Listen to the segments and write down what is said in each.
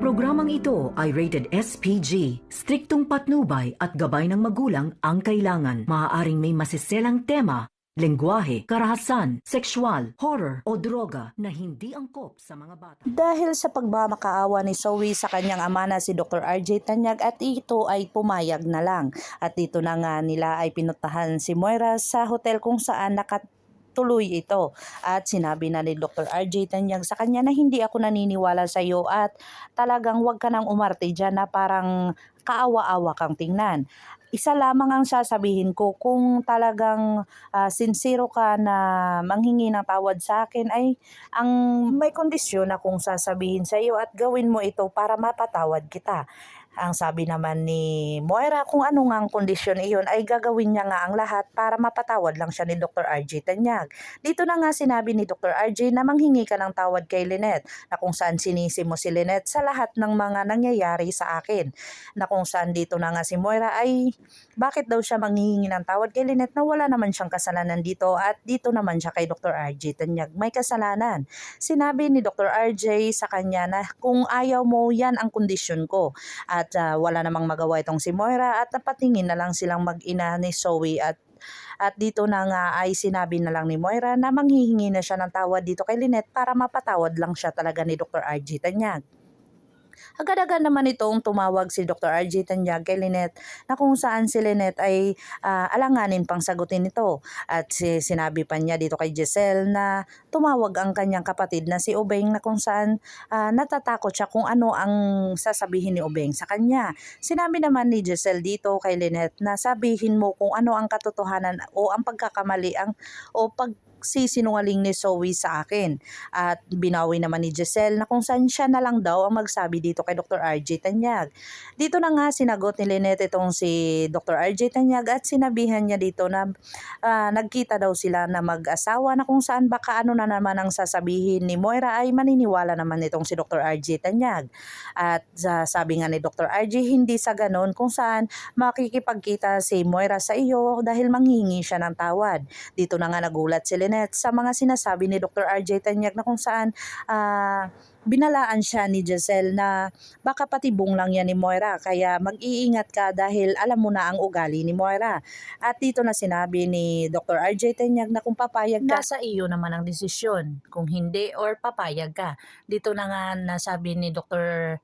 Programang ito ay rated SPG. Striktong patnubay at gabay ng magulang ang kailangan. Maaaring may masiselang tema, lengguwahe, karahasan, sexual, horror o droga na hindi angkop sa mga bata. Dahil sa pagmamakaawa ni Zoe sa kanyang ama na si Dr. RJ Tanyag at ito ay pumayag na lang. At dito na nga nila ay pinuntahan si Moira sa hotel kung saan tuloy ito at sinabi na ni Dr. RJ Tanyag sa kanya na hindi ako naniniwala sa iyo at talagang wag ka nang umarte dyan na parang kaawa-awa kang tingnan. Isa lamang ang sasabihin ko kung talagang sincero ka na manghingi ng tawad sa akin ay ang may kondisyon na kung sasabihin sa iyo at gawin mo ito para mapatawad kita. Ang sabi naman ni Moira kung ano nga ang kondisyon iyon ay gagawin niya nga ang lahat para mapatawad lang siya ni Dr. RJ Tanyag. Dito na nga sinabi ni Dr. RJ na manghingi ka ng tawad kay Lynette na kung saan sinisi mo si Lynette sa lahat ng mga nangyayari sa akin. Na kung saan dito na nga si Moira ay bakit daw siya manghihingi ng tawad kay Lynette na wala naman siyang kasalanan dito at dito naman siya kay Dr. RJ Tanyag may kasalanan. Sinabi ni Dr. RJ sa kanya na kung ayaw mo yan ang kondisyon ko. At wala namang magawa itong si Moira at napatingin na lang silang mag-ina ni Zoe at dito na nga ay sinabi na lang ni Moira na manghihingi na siya ng tawad dito kay Lynette para mapatawad lang siya talaga ni Dr. RJ Tanyag. Agad-agad naman itong tumawag si Dr. RJ Tanyag kay Lynette na kung saan si Lynette ay alanganin pang sagutin ito. At sinabi pa niya dito kay Giselle na tumawag ang kanyang kapatid na si Obeng na kung saan natatakot siya kung ano ang sasabihin ni Obeng sa kanya. Sinabi naman ni Giselle dito kay Lynette na sabihin mo kung ano ang katotohanan o ang pagkakamali o pagsisinungaling ni Zoe sa akin. At binawi naman ni Giselle na kung saan siya na lang daw ang magsabi dito kay Dr. RJ Tanyag. Dito na nga sinagot ni Lynette itong si Dr. RJ Tanyag at sinabihan niya dito na nagkita daw sila na mag-asawa na kung saan baka ano na naman ang sasabihin ni Moira ay maniniwala naman itong si Dr. RJ Tanyag. At sabi nga ni Dr. RJ hindi sa ganon kung saan makikipagkita si Moira sa iyo dahil manghingi siya ng tawad. Dito na nga nagulat si Lynette sa mga sinasabi ni Dr. RJ Tanyag na kung saan binalaan siya ni Giselle na baka patibong lang yan ni Moira kaya mag-iingat ka dahil alam mo na ang ugali ni Moira. At dito na sinabi ni Dr. RJ Tanyag na kung papayag ka, nasa iyo naman ang desisyon kung hindi or papayag ka. Dito na nga nasabi ni Dr.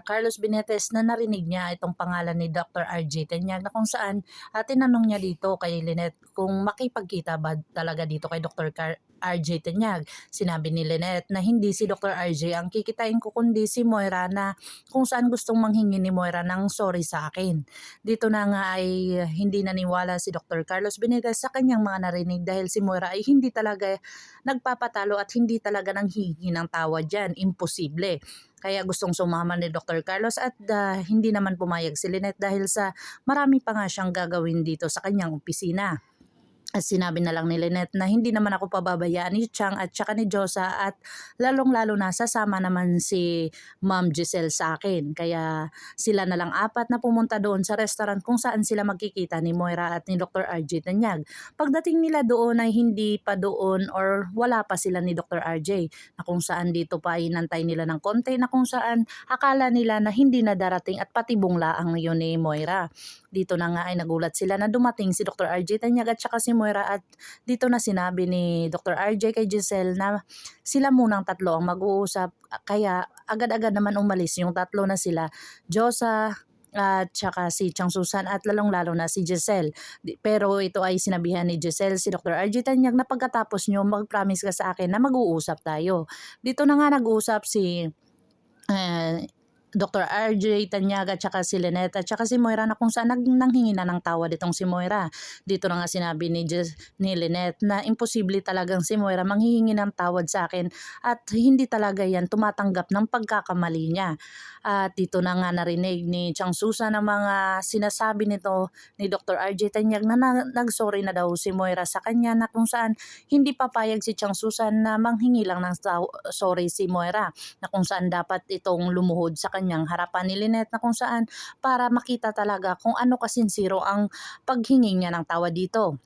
Carlos Benitez na narinig niya itong pangalan ni Dr. RJ Tanyag na kung saan tinanong niya dito kay Lynette kung makipagkita ba talaga dito kay Dr. RJ Tanyag. Sinabi ni Lynette na hindi si Dr. RJ ang kikitain ko kundi si Moira na kung saan gustong manghingi ni Moira ng sorry sa akin. Dito na nga ay hindi naniwala si Dr. Carlos Benitez sa kanyang mga narinig dahil si Moira ay hindi talaga nagpapatalo at hindi talaga nanghihingi ng tawad dyan. Imposible. Kaya gustong sumama ni Dr. Carlos at hindi naman pumayag si Lynette dahil sa marami pa nga siyang gagawin dito sa kanyang opisina. At sinabi na lang ni Lynette na hindi naman ako pababayaan ni Chang at saka ni Josa at lalong-lalo na sasama naman si Ma'am Giselle sa akin. Kaya sila na lang apat na pumunta doon sa restaurant kung saan sila magkikita ni Moira at ni Dr. RJ Tanyag. Pagdating nila doon ay hindi pa doon or wala pa sila ni Dr. RJ na kung saan dito pa inantay nila ng konti na kung saan akala nila na hindi na darating at patibong laang yun ni Moira. Dito na nga ay nagulat sila na dumating si Dr. RJ Tanyag at saka si Moira at dito na sinabi ni Dr. RJ kay Giselle na sila munang tatlo ang mag-uusap kaya agad-agad naman umalis yung tatlo na sila, Josa at saka si Chang Susan at lalong-lalo na si Giselle. Pero ito ay sinabihan ni Giselle si Dr. RJ Tanyag na pagkatapos nyo mag-promise ka sa akin na mag-uusap tayo. Dito na nga nag-uusap si Dr. RJ Tanyag at saka si Lynette at saka si Moira na kung saan nanghingi na ng tawad itong si Moira. Dito na nga sinabi ni Lynette na imposible talagang si Moira manghihingi ng tawad sa akin at hindi talaga yan tumatanggap ng pagkakamali niya. At dito na nga narinig ni Chang Susan ang mga sinasabi nito ni Dr. RJ Tanyag na nagsorry na daw si Moira sa kanya na kung saan hindi papayag si Chang Susan na manghingi lang ng sorry si Moira na kung saan dapat itong lumuhod sa kanyang harapan ni Lynette na kung saan para makita talaga kung ano kasinsiro ang paghingi niya ng tawad dito.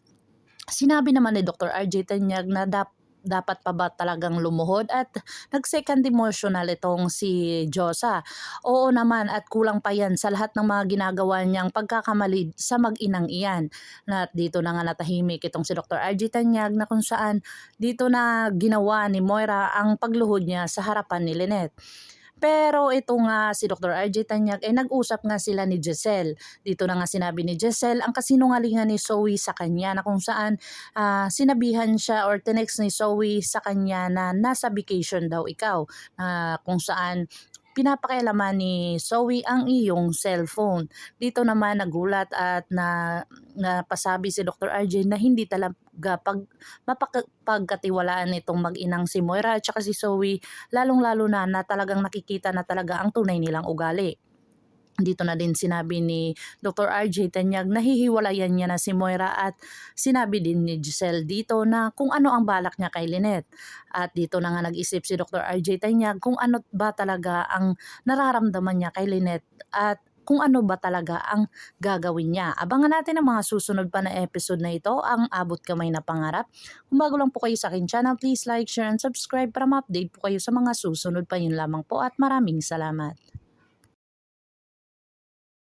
Sinabi naman ni Dr. RJ Tanyag na dapat pa ba talagang lumuhod at nag-second emotional itong si Josa. Oo naman at kulang pa yan sa lahat ng mga ginagawa niyang pagkakamali sa mag-inang iyan. Na dito na nga natahimik itong si Dr. RJ Tanyag na kung saan dito na ginawa ni Moira ang pagluhod niya sa harapan ni Lynette. Pero ito nga si Dr. RJ Tanyag ay nag-usap nga sila ni Giselle. Dito na nga sinabi ni Giselle ang kasinungalingan ni Zoe sa kanya na kung saan sinabihan siya or tinext ni Zoe sa kanya na nasa vacation daw ikaw. Kung saan pinapakialaman ni Zoe ang iyong cellphone. Dito naman nagulat at napasabi si Dr. RJ na hindi talaga mapagkatiwalaan nitong mag-inang si Moira at saka si Zoe, lalong-lalo na talagang nakikita na talaga ang tunay nilang ugali. Dito na din sinabi ni Dr. RJ Tanyag na hihiwalayan niya na si Moira at sinabi din ni Giselle dito na kung ano ang balak niya kay Lynette. At dito na nga nag-isip si Dr. RJ Tanyag kung ano ba talaga ang nararamdaman niya kay Lynette at kung ano ba talaga ang gagawin niya. Abangan natin ang mga susunod pa na episode na ito, ang Abot Kamay na Pangarap. Kung bago lang po kayo sa akin channel, please like, share, and subscribe para ma-update po kayo sa mga susunod pa. Yun lamang po at maraming salamat.